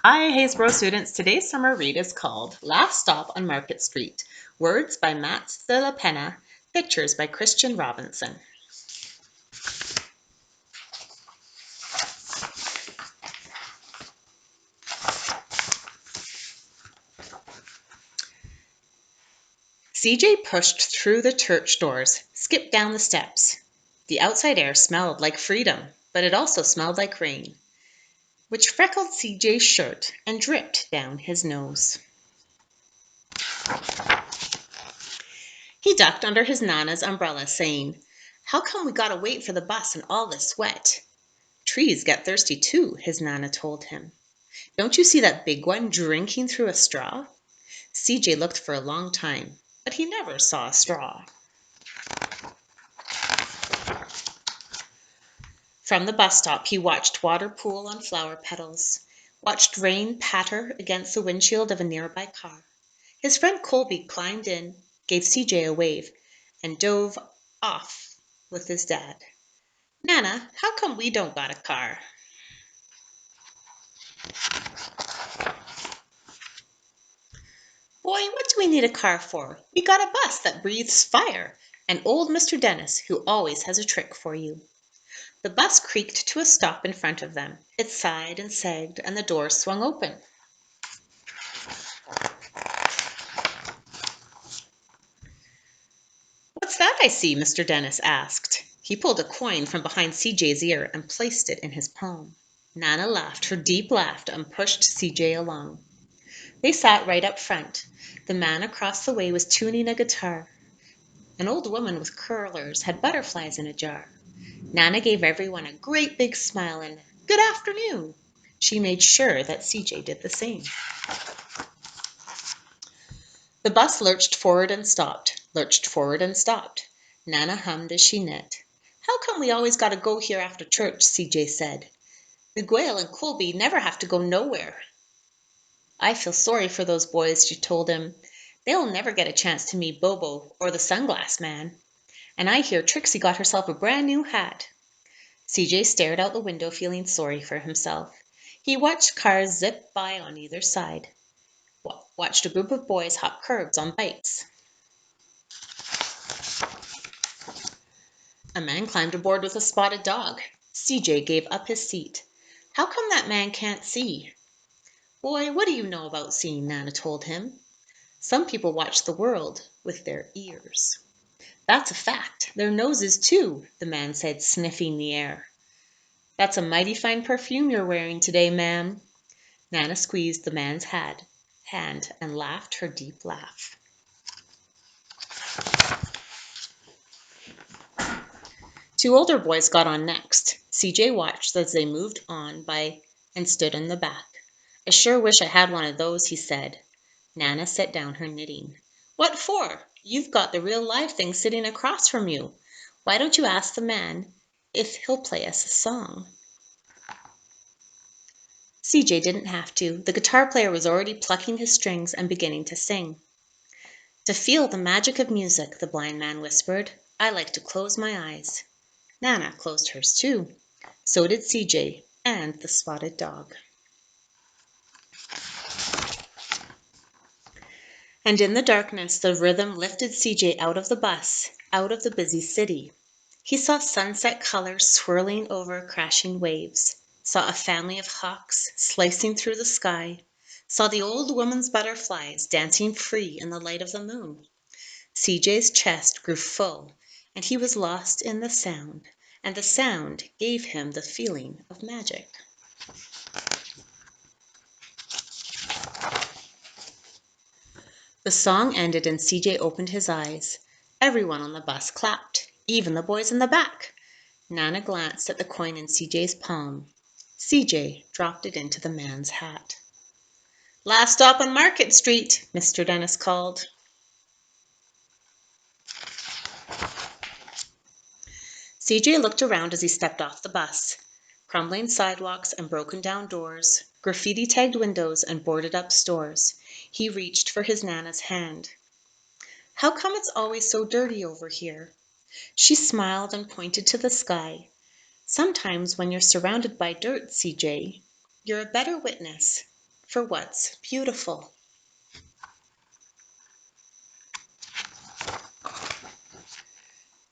Hi, Haysboro students. Today's summer read is called Last Stop on Market Street. Words by Matt de la Pena. Pictures by Christian Robinson. CJ pushed through the church doors, skipped down the steps. The outside air smelled like freedom, but it also smelled like rain, which freckled CJ's shirt and dripped down his nose. He ducked under his Nana's umbrella, saying, "How come we gotta wait for the bus in all this wet?" "Trees get thirsty too," his Nana told him. "Don't you see that big one drinking through a straw?" CJ looked for a long time, but he never saw a straw. From the bus stop, he watched water pool on flower petals, watched rain patter against the windshield of a nearby car. His friend Colby climbed in, gave CJ a wave, and dove off with his dad. "Nana, how come we don't got a car?" "Boy, what do we need a car for? We got a bus that breathes fire, and old Mr. Dennis, who always has a trick for you." The bus creaked to a stop in front of them. It sighed and sagged, and the door swung open. "What's that I see?" Mr. Dennis asked. He pulled a coin from behind CJ's ear and placed it in his palm. Nana laughed her deep laugh and pushed CJ along. They sat right up front. The man across the way was tuning a guitar. An old woman with curlers had butterflies in a jar. Nana gave everyone a great big smile and "Good afternoon." She made sure that CJ did the same. The bus lurched forward and stopped, lurched forward and stopped. Nana hummed as she knit. "How come we always got to go here after church?" CJ said. "Miguel and Colby never have to go nowhere." "I feel sorry for those boys," she told him. "They'll never get a chance to meet Bobo or the Sunglass Man. And I hear Trixie got herself a brand new hat." CJ stared out the window, feeling sorry for himself. He watched cars zip by on either side, watched a group of boys hop curbs on bikes. A man climbed aboard with a spotted dog. CJ gave up his seat. "How come that man can't see?" "Boy, what do you know about seeing?" Nana told him. "Some people watch the world with their ears." "That's a fact. Their noses, too," the man said, sniffing the air. "That's a mighty fine perfume you're wearing today, ma'am." Nana squeezed the man's hand and laughed her deep laugh. Two older boys got on next. CJ watched as they moved on by and stood in the back. "I sure wish I had one of those," he said. Nana set down her knitting. "What for? You've got the real live thing sitting across from you. Why don't you ask the man if he'll play us a song?" CJ didn't have to. The guitar player was already plucking his strings and beginning to sing. "To feel the magic of music," the blind man whispered, "I like to close my eyes." Nana closed hers too. So did CJ and the spotted dog. And in the darkness, the rhythm lifted CJ out of the bus, out of the busy city. He saw sunset colors swirling over crashing waves, saw a family of hawks slicing through the sky, saw the old woman's butterflies dancing free in the light of the moon. CJ's chest grew full, and he was lost in the sound, and the sound gave him the feeling of magic. The song ended and CJ opened his eyes. Everyone on the bus clapped, even the boys in the back. Nana glanced at the coin in CJ's palm. CJ dropped it into the man's hat. "Last stop on Market Street," Mr. Dennis called. CJ looked around as he stepped off the bus. Crumbling sidewalks and broken down doors, graffiti-tagged windows and boarded-up stores. He reached for his Nana's hand. "How come it's always so dirty over here?" She smiled and pointed to the sky. "Sometimes when you're surrounded by dirt, CJ, you're a better witness." for what's beautiful.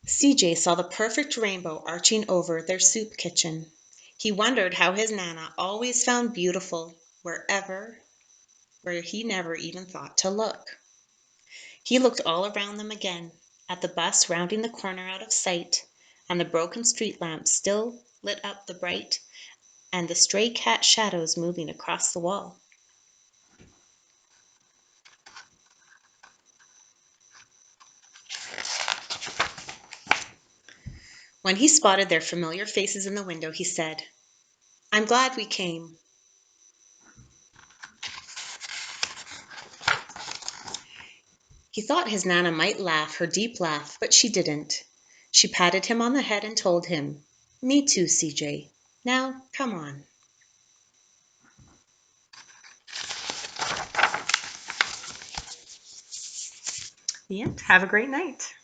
CJ saw the perfect rainbow arching over their soup kitchen. He wondered how his Nana always found beautiful where he never even thought to look. He looked all around them again, at the bus rounding the corner out of sight, and the broken street lamps still lit up the bright, and the stray cat shadows moving across the wall. When he spotted their familiar faces in the window, he said, "I'm glad we came." He thought his Nana might laugh her deep laugh, but she didn't. She patted him on the head and told him, "Me too, CJ. Now, come on." The end. Have a great night.